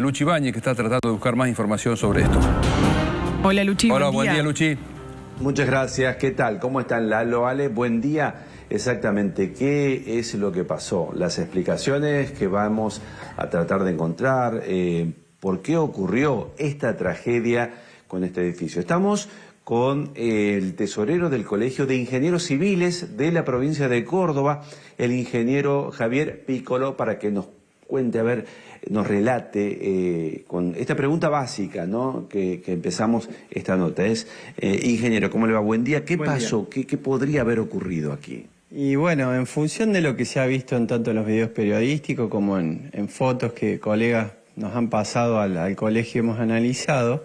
Luchi Ibáñez, que está tratando de buscar más información sobre esto. Hola Luchi, hola, buen día Luchi. Muchas gracias, ¿qué tal? ¿Cómo están, Lalo, Ale? Buen día. Exactamente, ¿qué es lo que pasó? Las explicaciones que vamos a tratar de encontrar, por qué ocurrió esta tragedia con este edificio. Estamos con el tesorero del Colegio de Ingenieros Civiles de la provincia de Córdoba, el ingeniero Javier Piccolo, para que nos cuente, nos relate con esta pregunta básica, ¿no? que empezamos esta nota. Ingeniero, ¿cómo le va? Buen día. ¿Qué pasó? ¿Qué podría haber ocurrido aquí? Y bueno, en función de lo que se ha visto en tanto en los videos periodísticos como en fotos que colegas nos han pasado al colegio y hemos analizado,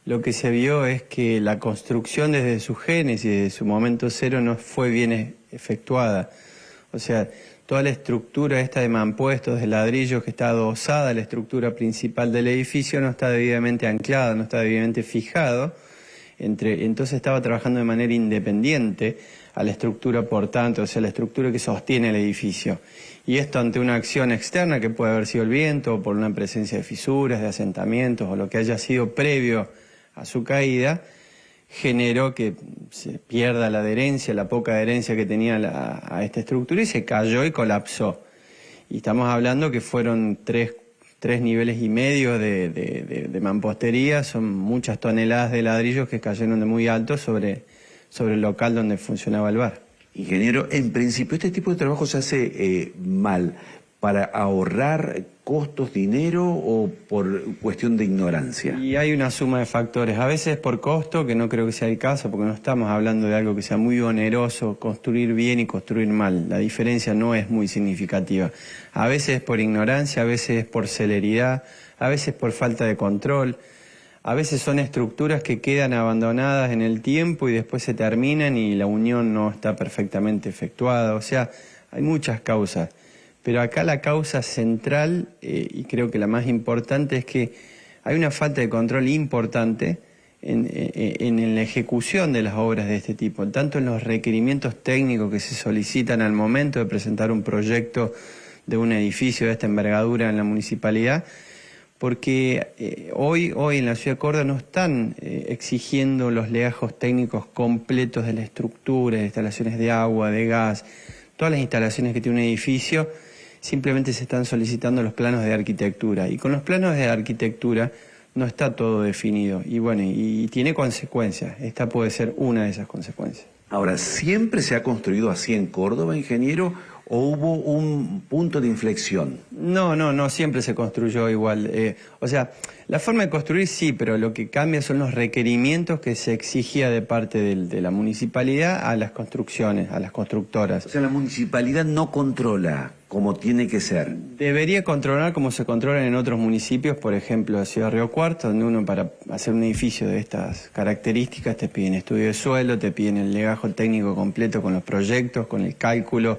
lo que se vio es que la construcción desde su génesis, desde su momento cero, no fue bien efectuada. O sea, toda la estructura esta de mampuestos, de ladrillos que está adosada a la estructura principal del edificio no está debidamente anclada, no está debidamente fijado. Entonces estaba trabajando de manera independiente a la estructura portante, o sea, la estructura que sostiene el edificio. Y esto ante una acción externa que puede haber sido el viento, o por una presencia de fisuras, de asentamientos, o lo que haya sido previo a su caída, generó que se pierda la adherencia, la poca adherencia que tenía a esta estructura y se cayó y colapsó. Y estamos hablando que fueron tres niveles y medio de mampostería, son muchas toneladas de ladrillos que cayeron de muy alto sobre el local donde funcionaba el bar. Ingeniero, en principio este tipo de trabajo se hace mal para ahorrar costos, dinero o por cuestión de ignorancia. Y hay una suma de factores, a veces por costo, que no creo que sea el caso, porque no estamos hablando de algo que sea muy oneroso, construir bien y construir mal, la diferencia no es muy significativa. A veces es por ignorancia, a veces es por celeridad, a veces por falta de control. A veces son estructuras que quedan abandonadas en el tiempo y después se terminan y la unión no está perfectamente efectuada. O sea, hay muchas causas. Pero acá la causa central, y creo que la más importante, es que hay una falta de control importante en la ejecución de las obras de este tipo, tanto en los requerimientos técnicos que se solicitan al momento de presentar un proyecto de un edificio de esta envergadura en la municipalidad, porque hoy en la ciudad de Córdoba no están exigiendo los legajos técnicos completos de la estructura, de instalaciones de agua, de gas, todas las instalaciones que tiene un edificio, simplemente se están solicitando los planos de arquitectura. Y con los planos de arquitectura no está todo definido. Y bueno, y tiene consecuencias. Esta puede ser una de esas consecuencias. Ahora, ¿siempre se ha construido así en Córdoba, ingeniero, o hubo un punto de inflexión? No siempre se construyó igual. O sea, la forma de construir sí, pero lo que cambia son los requerimientos que se exigía de parte de la municipalidad a las construcciones, a las constructoras. O sea, la municipalidad no controla como tiene que ser. Debería controlar como se controlan en otros municipios, por ejemplo, la ciudad de Río Cuarto, donde uno para hacer un edificio de estas características te piden estudio de suelo, te piden el legajo técnico completo con los proyectos, con el cálculo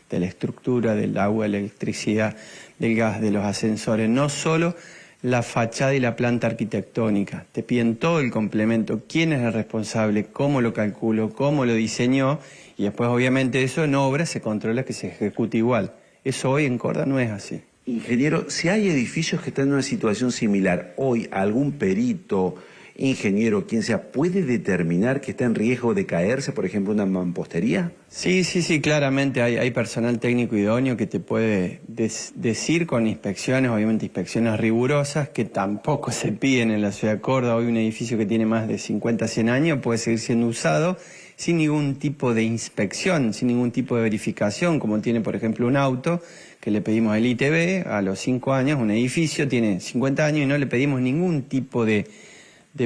de la estructura, del agua, de la electricidad, del gas, de los ascensores, no solo la fachada y la planta arquitectónica. Te piden todo el complemento, quién es el responsable, cómo lo calculó, cómo lo diseñó, y después obviamente eso en obra se controla que se ejecute igual. Eso hoy en Córdoba no es así. Ingeniero, si hay edificios que están en una situación similar, hoy algún perito, ingeniero, quien sea, ¿puede determinar que está en riesgo de caerse, por ejemplo, una mampostería? Sí, claramente hay personal técnico idóneo que te puede decir con inspecciones, obviamente inspecciones rigurosas, que tampoco se piden en la ciudad de Córdoba. Hoy un edificio que tiene más de 50, 100 años puede seguir siendo usado sin ningún tipo de inspección, sin ningún tipo de verificación, como tiene, por ejemplo, un auto, que le pedimos el ITV a los 5 años, un edificio tiene 50 años y no le pedimos ningún tipo de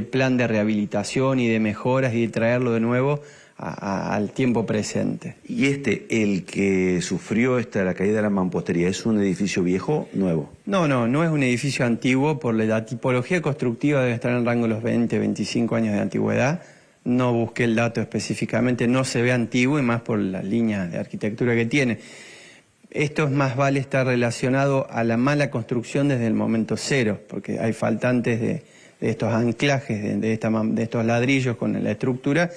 plan de rehabilitación y de mejoras y de traerlo de nuevo al tiempo presente. ¿Y el que sufrió la caída de la mampostería, es un edificio viejo, nuevo? No es un edificio antiguo, por la tipología constructiva debe estar en el rango de los 20, 25 años de antigüedad. No busqué el dato específicamente, no se ve antiguo y más por la línea de arquitectura que tiene. Esto es más vale estar relacionado a la mala construcción desde el momento cero, porque hay faltantes de estos anclajes, de estos ladrillos con la estructura,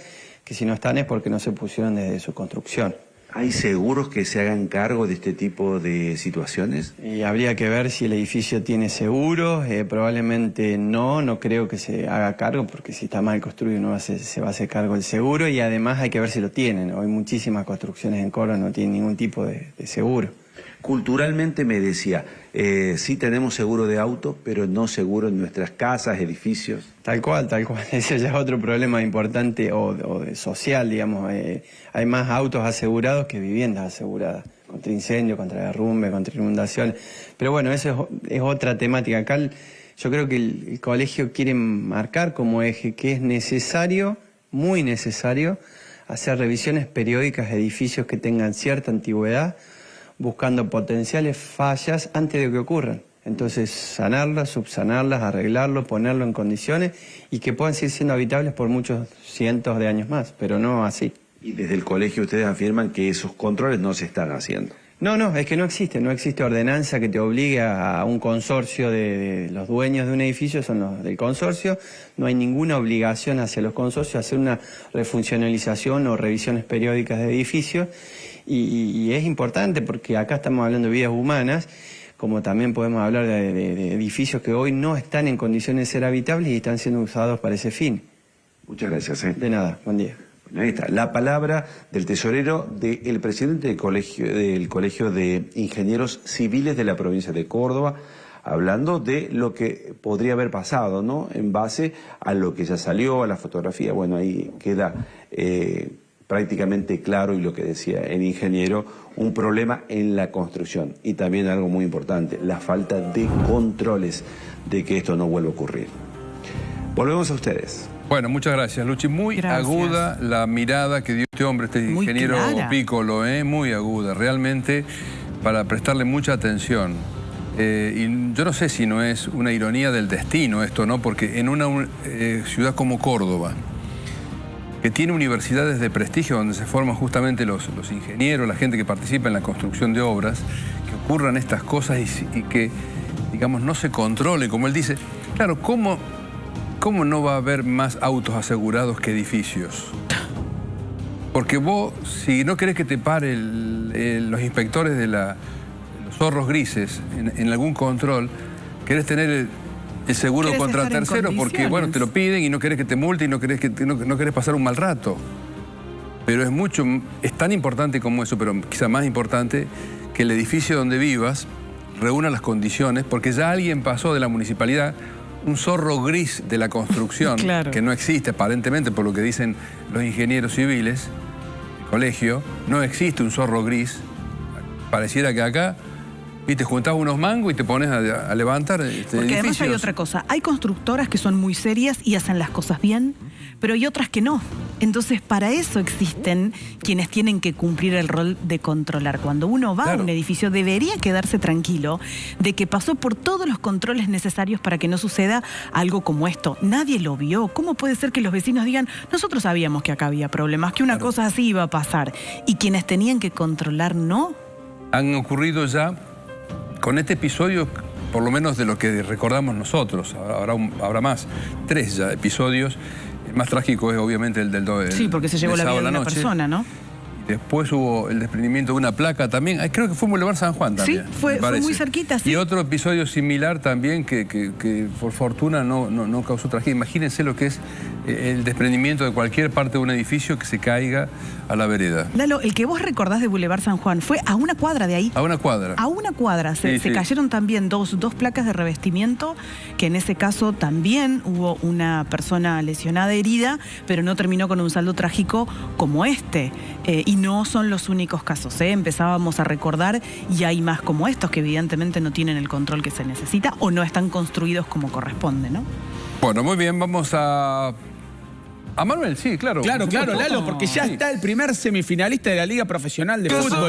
que si no están es porque no se pusieron desde su construcción. ¿Hay seguros que se hagan cargo de este tipo de situaciones? Y habría que ver si el edificio tiene seguros, probablemente no creo que se haga cargo, porque si está mal construido se va a hacer cargo del seguro, y además hay que ver si lo tienen. Hoy muchísimas construcciones en Córdoba no tienen ningún tipo de seguro. Culturalmente me decía, sí tenemos seguro de auto, pero no seguro en nuestras casas, edificios. Tal cual. Ese ya es otro problema importante o social, digamos. Hay más autos asegurados que viviendas aseguradas, contra incendio, contra derrumbe, contra inundaciones. Pero bueno, eso es otra temática. Acá yo creo que el colegio quiere marcar como eje que es necesario, muy necesario, hacer revisiones periódicas de edificios que tengan cierta antigüedad, buscando potenciales fallas antes de que ocurran. Entonces, sanarlas, subsanarlas, arreglarlo, ponerlo en condiciones y que puedan seguir siendo habitables por muchos cientos de años más, pero no así. Y desde el colegio ustedes afirman que esos controles no se están haciendo. No, es que no existe ordenanza que te obligue a un consorcio de los dueños de un edificio, son los del consorcio, no hay ninguna obligación hacia los consorcios a hacer una refuncionalización o revisiones periódicas de edificios, y es importante porque acá estamos hablando de vidas humanas, como también podemos hablar de edificios que hoy no están en condiciones de ser habitables y están siendo usados para ese fin. Muchas gracias. De nada, buen día. Ahí está, la palabra del tesorero del presidente del Colegio de Ingenieros Civiles de la provincia de Córdoba, hablando de lo que podría haber pasado, ¿no? En base a lo que ya salió, a la fotografía. Bueno, ahí queda prácticamente claro, y lo que decía el ingeniero, un problema en la construcción. Y también algo muy importante, la falta de controles de que esto no vuelva a ocurrir. Volvemos a ustedes. Bueno, muchas gracias, Luchi. Muy aguda la mirada que dio este hombre, este ingeniero Piccolo, muy aguda, realmente, para prestarle mucha atención. Y yo no sé si no es una ironía del destino esto, ¿no? Porque en una ciudad como Córdoba, que tiene universidades de prestigio donde se forman justamente los ingenieros, la gente que participa en la construcción de obras, que ocurran estas cosas y que, digamos, no se controle, como él dice. Claro, ¿cómo no va a haber más autos asegurados que edificios? Porque vos, si no querés que te paren los inspectores de los zorros grises en algún control, querés tener el seguro contra terceros porque, bueno, te lo piden y no querés que te multen y no querés pasar un mal rato. Pero es tan importante como eso, pero quizá más importante que el edificio donde vivas reúna las condiciones, porque ya alguien pasó de la municipalidad, un zorro gris de la construcción, que no existe aparentemente por lo que dicen los ingenieros civiles, el colegio, no existe un zorro gris. Pareciera que acá, te juntás unos mangos y te pones a levantar Porque además hay otra cosa, hay constructoras que son muy serias y hacen las cosas bien, pero hay otras que no. Entonces, para eso existen quienes tienen que cumplir el rol de controlar. Cuando uno va a un edificio, debería quedarse tranquilo de que pasó por todos los controles necesarios para que no suceda algo como esto. Nadie lo vio. ¿Cómo puede ser que los vecinos digan, nosotros sabíamos que acá había problemas, que una cosa así iba a pasar? Y quienes tenían que controlar, no? Han ocurrido ya, con este episodio, por lo menos de lo que recordamos nosotros, habrá más, 3 ya episodios. El más trágico es obviamente el del sí, porque se llevó la vida de una persona, ¿no? Después hubo el desprendimiento de una placa también. Creo que fue en Boulevard San Juan también. Sí, fue muy cerquita, sí. Y otro episodio similar también que por fortuna no causó tragedia. Imagínense lo que es el desprendimiento de cualquier parte de un edificio que se caiga a la vereda. Lalo, el que vos recordás de Boulevard San Juan fue a una cuadra de ahí. A una cuadra. A una cuadra. Se cayeron también dos placas de revestimiento, que en ese caso también hubo una persona lesionada, herida, pero no terminó con un saldo trágico como este. Y no son los únicos casos, empezábamos a recordar, y hay más como estos que evidentemente no tienen el control que se necesita o no están construidos como corresponde, ¿no? Bueno, muy bien, vamos a Manuel, sí, claro. Claro, Lalo, porque ya está el primer semifinalista de la Liga Profesional de Fútbol.